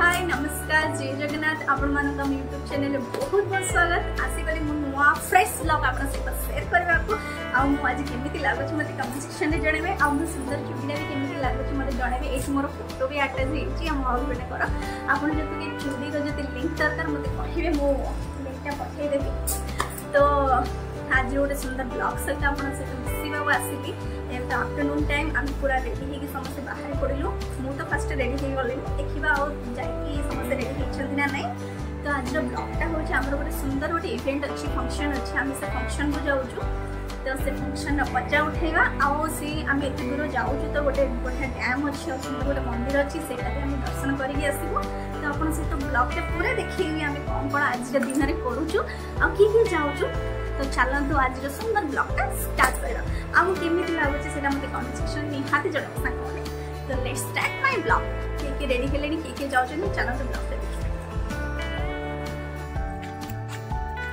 हाय नमस्कार जय जगन्नाथ आपण मानक हम यूट्यूब चैनल बहुत बहुत स्वागत आसी करी मु नुआ फ्रेश व्लॉग आपन सहित शेयर करबा को आ मु आज केमिति लागो छ मते कमेंट सेक्शन रे जणेबे आ मु सुंदर चुड़ीला भी केमिति लागो छ मते जणेबे एठी मोर फोटो भी अटैच हेची हम और बेटे कर आपन जति के चुड़ी रो जति लिंक दरकार मते कहिबे मु लिंकटा पठै देबी तो आज गोटे सुंदर ब्लॉग सहित आपन सहित मिसिबा आसिली एटा आफ्टरनून टाइम हम पूरा रेडी हेकी समस्त बाहर पड़िलु मु तो फर्स्ट रेडी हे गले देखिबा और जाई समस्त रेडी हेछंती ना नै तो आज ब्लॉगटा हो हमर गोटे सुंदर गोटे इवेंट अच्छी फंक्शन अच्छी आम से फंक्शन को जाऊँ तो से फंक्शन मजा उठेगा आउ सी आम एत दूर जाऊँ तो गोटे बढ़िया डैम अच्छी और सुंदर गोटे मंदिर अच्छी से दर्शन करके आसबू तो आपन सहित ब्लॉगटा पूरा देखिए आम कौन कौन आज दिन में करूँ आ किए जाऊँ तो चलतु आज सुंदर ब्लॉगटा स्टार्ट कर आम केमी लगुच से मत कमेंट सेक्शन निहाती जन सारे तो लेट्स स्टार्ट माय ब्लॉग किए रेडी हेले किए जाऊँ चलतु ब्लॉग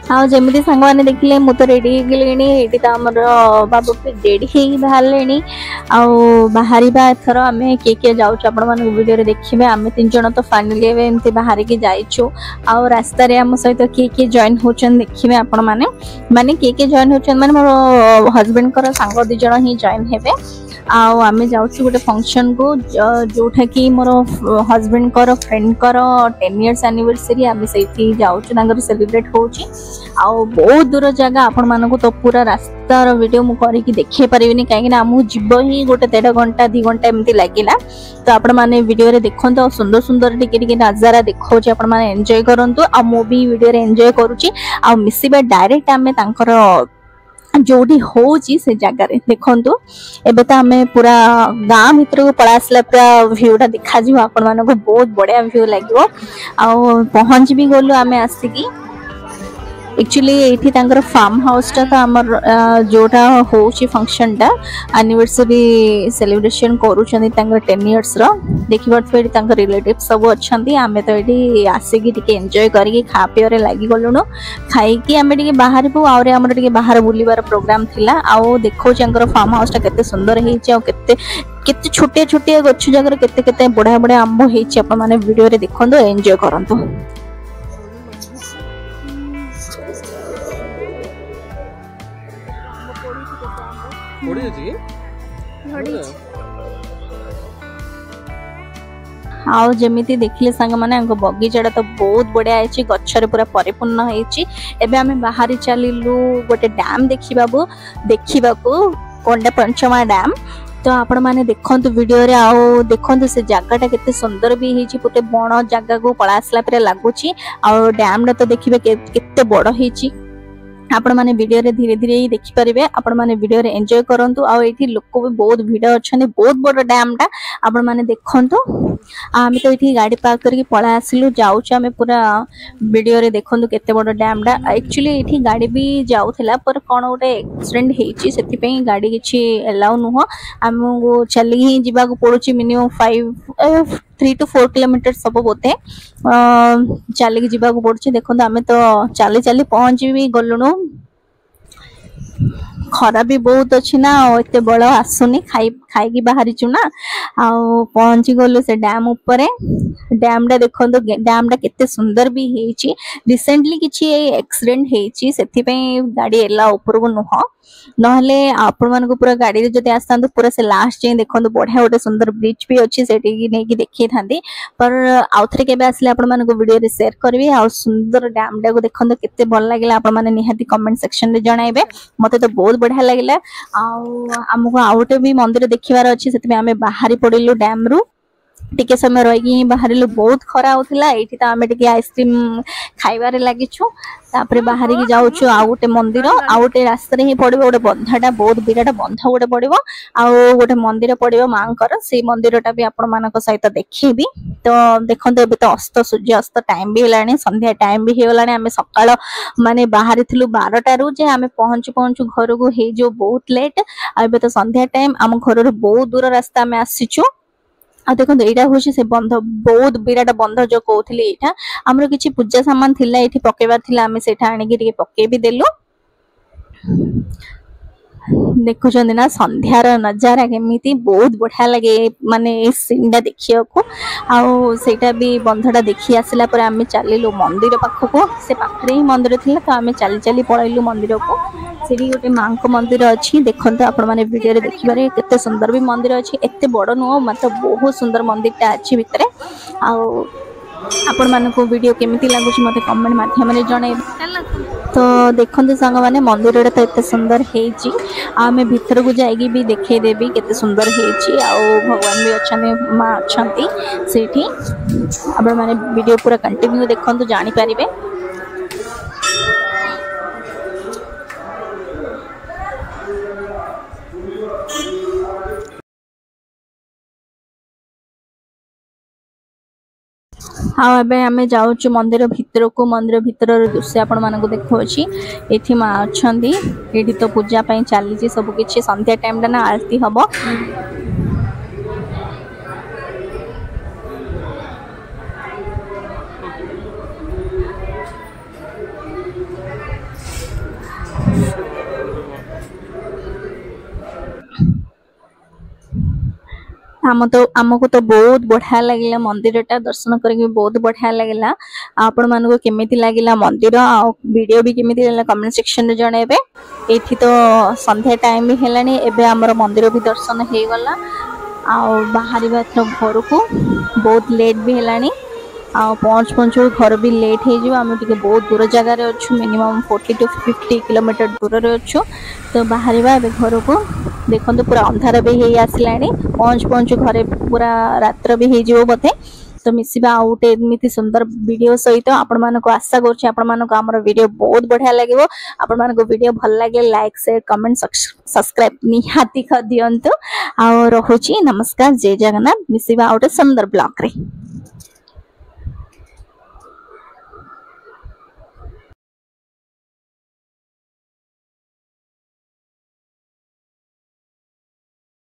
हाँ जमी सांग मैंने देखिले मु तो रेडी गले ये तो आम बाबू रेडी हो बाहर बाहर एथर आम किए किए जाऊँ आपण मान वीडियो देखिए आम 3 जन तो फाइनाली एमती बाहर की जाइछु आ रास्ता आम सहित किए किए जॉइन होचन देखिए आपण माने माने किए जॉइन होचन माने मोर हस्बैंड कर सांग 2 जन ही जॉइन हेबे आम जाऊँ गोटे फंक्शन को जोठा कि मोर हस्बैंड कर फ्रेंड कर 10 इयर्स एनिवर्सरी आम से जाऊँ सेलिब्रेट होची बहुत दूर जगह आपण मानक तो पूरा रास्तार वीडियो मु करके देखे पारिनी कहीं आमको जीव ही गोटे 1.5 घंटा 2 घंटा एमती लगिला तो आपण माने वीडियो रे देखंतो सुंदर सुंदर टिके नजारा देखौ आपण माने एंजॉय करंतु आ मु भी वीडियो रे एंजॉय करूची आ मिसिबा डायरेक्ट आमे तांकर जोड़ी होची से जगह रे देखंतु एबे त हमें पूरा गांव भीतर को पड़ा आसला पूरा व्यूटा देखा जी आपण माने को बहुत बढ़िया व्यू लागो आ पहुंच भी गलो आमे आसिकी एक्चुअली ये फार्म हाउस टा तो आमर जोटा होची फंक्शन टा एनिवर्सरी सेलिब्रेशन करूछनी 10 इयर्स रो देखिबा फेर तांकर रिलेटिव सब अछंती आमे तो एठी आसीकी टिके एन्जॉय करके खा पियो रे लागि गलुनो खाई कि आमे टिके बाहर को आउरे हमर टिके बाहर बुलीबार प्रोग्राम थिला आउ देखौ चंकर फार्म हाउस टा केते सुंदर हेची आ केते केते छोटे छोटे गछ जगर केते केते बड़ा बड़ा आंबो हेची अपन माने वीडियो रे देखंदो एन्जॉय करंतो आउ जमीती देखले सांग माने बगीचा तो बहुत बढ़िया है गच्छरे पूरा परिपूर्ण है एबे आमे बाहर चलिलु गोटे डैम देखिबा को कोंडा पंचमा डैम तो आपण माने देखंतु वीडियो रे आओ देखंतु से जगहटा केते सुंदर भी हेची पुटे बण जगह को पळा आसला परे लागुची आ डैम रे तो देखिबे केते बड़ हेची आपण माने वीडियो रे धीरे धीरे ही देखि परिबे आपण माने वीडियो रे एन्जॉय करंतु आ एठी लोक भी बहुत भीड़ अछने बहुत बड़ डैम टा आपण माने देखंतु आमे तो एठी गाड़ी पार्क करके पळा आसिलु जाऊ छ आमे पूरा वीडियो रे देखंतु केते बड़ डैम टा एक्चुअली एठी गाड़ी भी जाउथला पर कोन ओटे एक्सीडेंट हेची सेति पे गाड़ी किछि अलाउ नुह हमको चली ही जिबा को पड़ुची मिनिमम 3 to 4 किलोमीटर सब बोते चल जीवा को पड़े देखो आम तो चली चली पहुंच भी गलुणु खरा भी बहुत अच्छी ना एत बल आसुनी खाई बाहरी चुना आ पहुंची गलु से डैम ऊपर डैम टा देखो डैम टा केते सुंदर भी हेची रिसेंटली किछि एक्सीडेंट हेची सेति पे गाड़ी एला ऊपर को नुह नहले आपण मन को पूरा गाड़ी रे जते आस्तांतु पूरा से लास्ट जे देखंतु बढ़िया गोटे सुंदर ब्रिज भी अच्छी सेठी की नै की देखि थांदी पर आउथरे केबे आसले आपण मन को वीडियो रे शेयर करबी आ सुंदर डैम डा को देखंतु केते भल लागिला आपण माने निहाती कमेंट सेक्शन रे जणाइबे मते तो बहुत बढ़िया लागिला आ हमको आउटे भी मंदिर देखिबार अछि सेति हमें बाहरी पड़िलु डैम रु टिके समय रही बाहर बहुत खरा होता ये तो आम टे आइसक्रीम खाइबार लगिछु तापर बाहर की जाऊँ आउ गोटे मंदिर आउ गोटे रास्तार ही पड़ो गोटे बंधाटा बहुत विराट बंध गोटे पड़ो आउ गोटे मंदिर पड़ो माँ से मंदिरटा भी आपण मान सहित देखी तो देखो ए तो अस्त सूर्य अस्त टाइम भी है संध्या टाइम भी हो गला आम सकाल माने बाहर थी 12टारू जे आम पहुँचु पहुँचु घर को हो बहुत लेट आ तो संध्या टाइम आम घर बहुत दूर रास्ता आम आसीचु आ देखो यहाँ हूँ से बंध बहुत विराट बंध जो कहते यहाँ आमर किसी पूजा सामान थिला ये पकेबार थिला आम से आणिकी पके भी देलु देखुं ना संध्यार नजारा केमी बहुत बढ़िया लगे माने सीन टा देखिया आटा भी बंधटा देखी आसला आम चलू मंदिर पाखक से पाखे ही मंदिर थिला तो आम चली चली पलैलु मंदिर को सीढ़ी गोटे माँ को मंदिर अच्छी देखो आपण मैंने वीडियो देखिबारे केते सुंदर भी मंदिर अच्छी एत बड़ नुह मतलब बहुत सुंदर मंदिरटा अच्छी भितर आपण मानक वीडियो केमिति लागुछि मते कमेंट माध्यम रे जणे तो देखते सांग मैंने मंदिर तो एत सुंदर है आम भीतर को जाइए भी देखे देवी केते सुंदर है भगवान भी अच्छा माँ अच्छा से आपण मैंने वीडियो पूरा कंटिन्यू देखो जानी पारिबे हाँ एबे आमे जाऊँ मंदिर भितर को मंदिर भितर दृश्य आपण मानक देखुची एठी माँ अच्छा ये तो पूजा चली सब किसी संध्या टाइम ना आरती हम आमको तो बहुत बढ़िया लगे मंदिर टा दर्शन करके बहुत बढ़िया लगे आपण मानक केमी लगे मंदिर वीडियो भी केमी कमेंट सेक्शन में जनइबे ये तो संध्या टाइम भी है एबे आमर मंदिर भी दर्शन हो गला बाहर घर को बहुत लेट भी है पहुँच पहुँचू घर भी लेट हो आम टे बहुत दूर जगार अच्छु मिनिमम 40 to 50 किलोमीटर दूर अच्छु तो बाहर घर को देखो पूरा अंधार भी हो आसला पहुँच पहुँचू घरे पूरा रात्र भी हो बोधे तो मिसवा आउटे एमती सुंदर वीडियो सहित आपण मानक आशा करुँच आपण मानक आमर वीडियो बहुत बढ़िया लगे आपण मानक वीडियो भल लगे लाइक शेयर कमेंट सब्सक्राइब निहाती कर दियंतु आ रहुची नमस्कार जय जगन्नाथ मिसवा आउटे सुंदर ब्लॉग रे।